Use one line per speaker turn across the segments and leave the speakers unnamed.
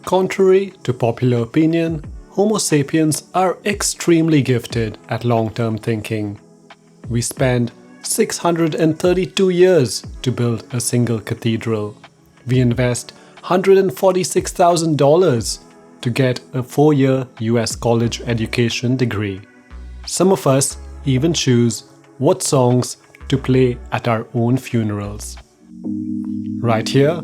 Contrary to popular opinion, Homo sapiens are extremely gifted at long-term thinking. We spend 632 years to build a single cathedral. We invest $146,000 to get a 4-year US college education degree. Some of us even choose what songs to play at our own funerals. Right here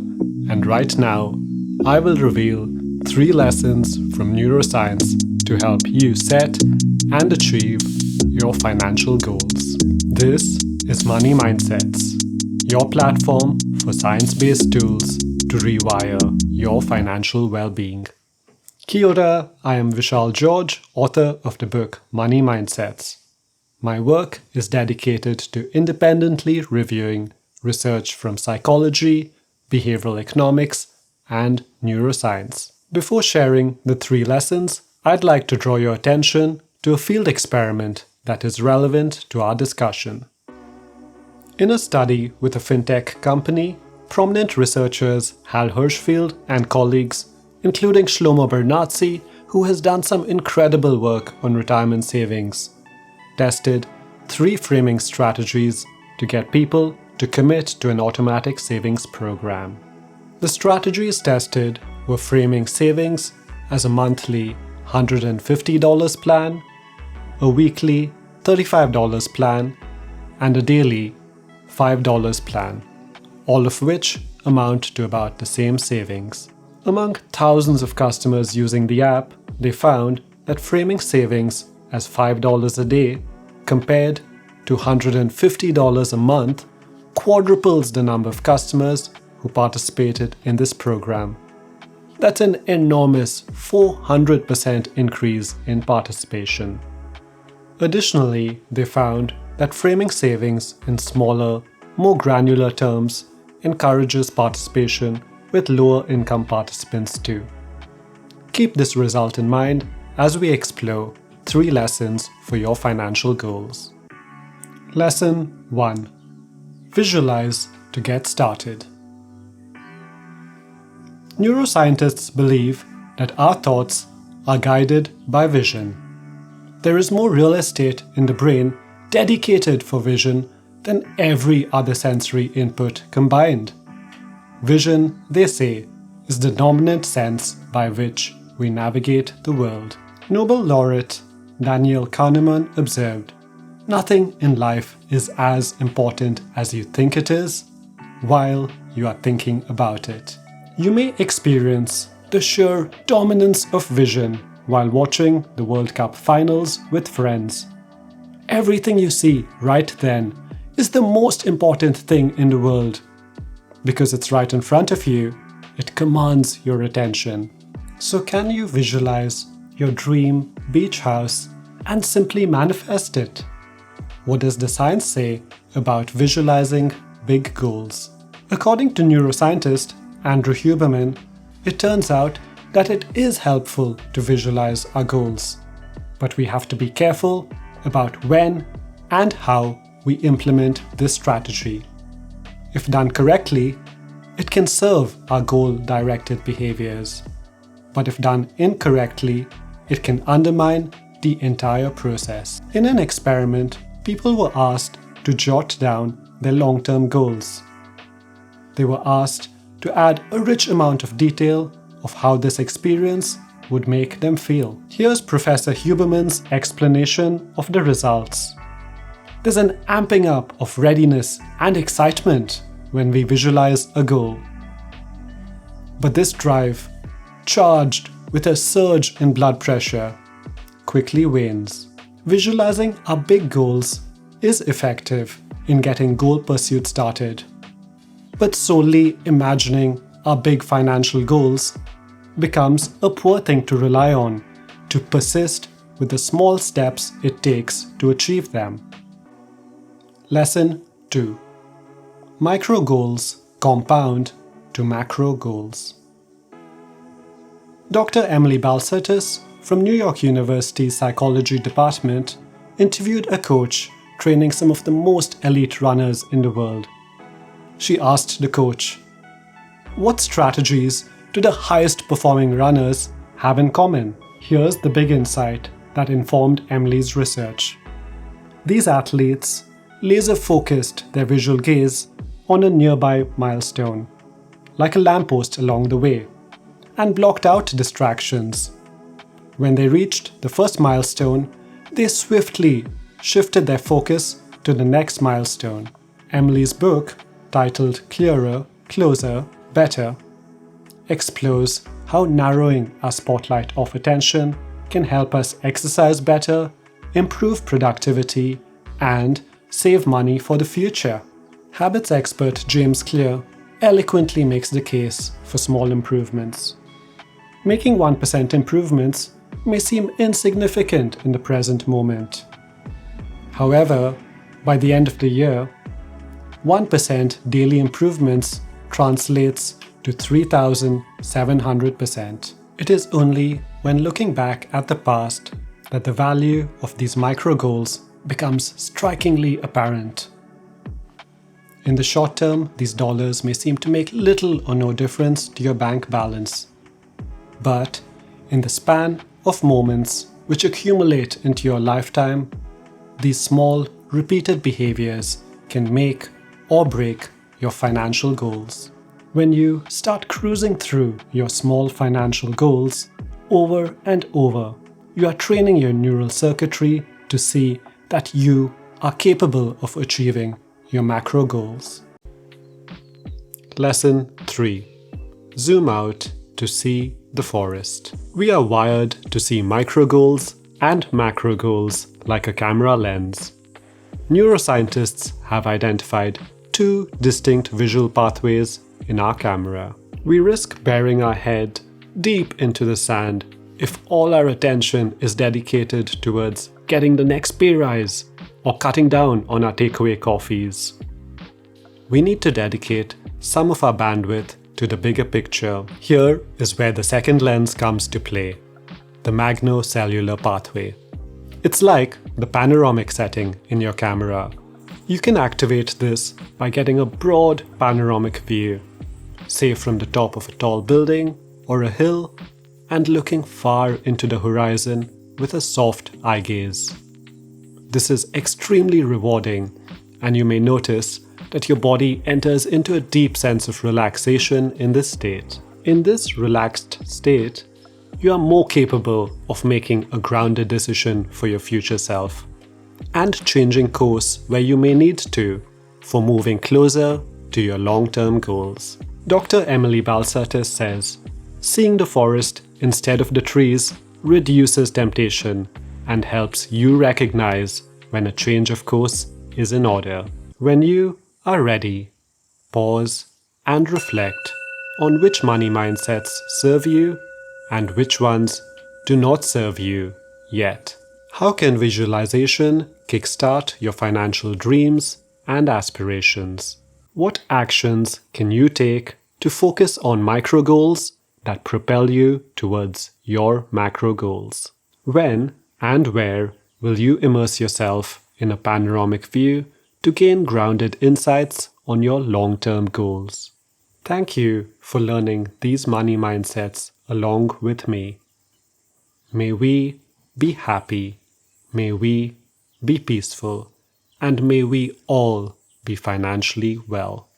and right now, I will reveal 3 lessons from neuroscience to help you set and achieve your financial goals. This is Money Mindsets, your platform for science-based tools to rewire your financial well-being. Kia ora, I am Vishal George, author of the book Money Mindsets. My work is dedicated to independently reviewing research from psychology, behavioral economics, and neuroscience. Before sharing the 3 lessons, I'd like to draw your attention to a field experiment that is relevant to our discussion. In a study with a fintech company, prominent researchers Hal Hershfield and colleagues, including Shlomo Bernatzi, who has done some incredible work on retirement savings, tested 3 framing strategies to get people to commit to an automatic savings program. The strategies tested were framing savings as a monthly $150 plan, a weekly $35 plan, and a daily $5 plan, all of which amount to about the same savings. Among thousands of customers using the app, they found that framing savings as $5 a day compared to $150 a month quadruples the number of customers who participated in this program. That's an enormous 400% increase in participation. Additionally, they found that framing savings in smaller, more granular terms encourages participation with lower income participants too. Keep this result in mind as we explore 3 lessons for your financial goals. Lesson 1. Visualize to get started. Neuroscientists believe that our thoughts are guided by vision. There is more real estate in the brain dedicated for vision than every other sensory input combined. Vision, they say, is the dominant sense by which we navigate the world. Nobel laureate Daniel Kahneman observed, "Nothing in life is as important as you think it is while you are thinking about it." You may experience the sheer dominance of vision while watching the World Cup finals with friends. Everything you see right then is the most important thing in the world. Because it's right in front of you, it commands your attention. So can you visualize your dream beach house and simply manifest it? What does the science say about visualizing big goals? According to neuroscientist Andrew Huberman, it turns out that it is helpful to visualize our goals. But we have to be careful about when and how we implement this strategy. If done correctly, it can serve our goal-directed behaviors. But if done incorrectly, it can undermine the entire process. In an experiment, people were asked to jot down their long-term goals. They were asked to add a rich amount of detail of how this experience would make them feel. Here's Professor Huberman's explanation of the results. There's an amping up of readiness and excitement when we visualize a goal. But this drive, charged with a surge in blood pressure, quickly wanes. Visualizing our big goals is effective in getting goal pursuit started. But solely imagining our big financial goals becomes a poor thing to rely on to persist with the small steps it takes to achieve them. Lesson 2. Micro goals compound to macro goals. Dr. Emily Balcetis from New York University's Psychology Department interviewed a coach training some of the most elite runners in the world. She asked the coach, "What strategies do the highest performing runners have in common? Here's the big insight that informed Emily's research. These athletes laser-focused their visual gaze on a nearby milestone, like a lamppost along the way, and blocked out distractions. When they reached the first milestone, they swiftly shifted their focus to the next milestone. Emily's book, titled Clearer, Closer, Better, explores how narrowing our spotlight of attention can help us exercise better, improve productivity, and save money for the future. Habits expert James Clear eloquently makes the case for small improvements. Making 1% improvements may seem insignificant in the present moment. However, by the end of the year, 1% daily improvements translates to 3,700%. It is only when looking back at the past that the value of these micro goals becomes strikingly apparent. In the short term, these dollars may seem to make little or no difference to your bank balance. But in the span of moments which accumulate into your lifetime, these small, repeated behaviors can make or break your financial goals. When you start cruising through your small financial goals over and over, you are training your neural circuitry to see that you are capable of achieving your macro goals. Lesson 3. Zoom out to see the forest. We are wired to see micro goals and macro goals like a camera lens. Neuroscientists have identified two distinct visual pathways in our camera. We risk burying our head deep into the sand if all our attention is dedicated towards getting the next pay rise or cutting down on our takeaway coffees. We need to dedicate some of our bandwidth to the bigger picture. Here is where the second lens comes to play, the magnocellular pathway. It's like the panoramic setting in your camera. You can activate this by getting a broad panoramic view, say from the top of a tall building or a hill, and looking far into the horizon with a soft eye gaze. This is extremely rewarding, and you may notice that your body enters into a deep sense of relaxation in this state. In this relaxed state, you are more capable of making a grounded decision for your future self and changing course where you may need to for moving closer to your long-term goals. Dr. Emily Balcertis says, seeing the forest instead of the trees reduces temptation and helps you recognize when a change of course is in order. When you are ready, pause and reflect on which money mindsets serve you and which ones do not serve you yet. How can visualization kickstart your financial dreams and aspirations? What actions can you take to focus on micro goals that propel you towards your macro goals? When and where will you immerse yourself in a panoramic view to gain grounded insights on your long-term goals? Thank you for learning these money mindsets along with me. May we be happy, may we be peaceful, and may we all be financially well.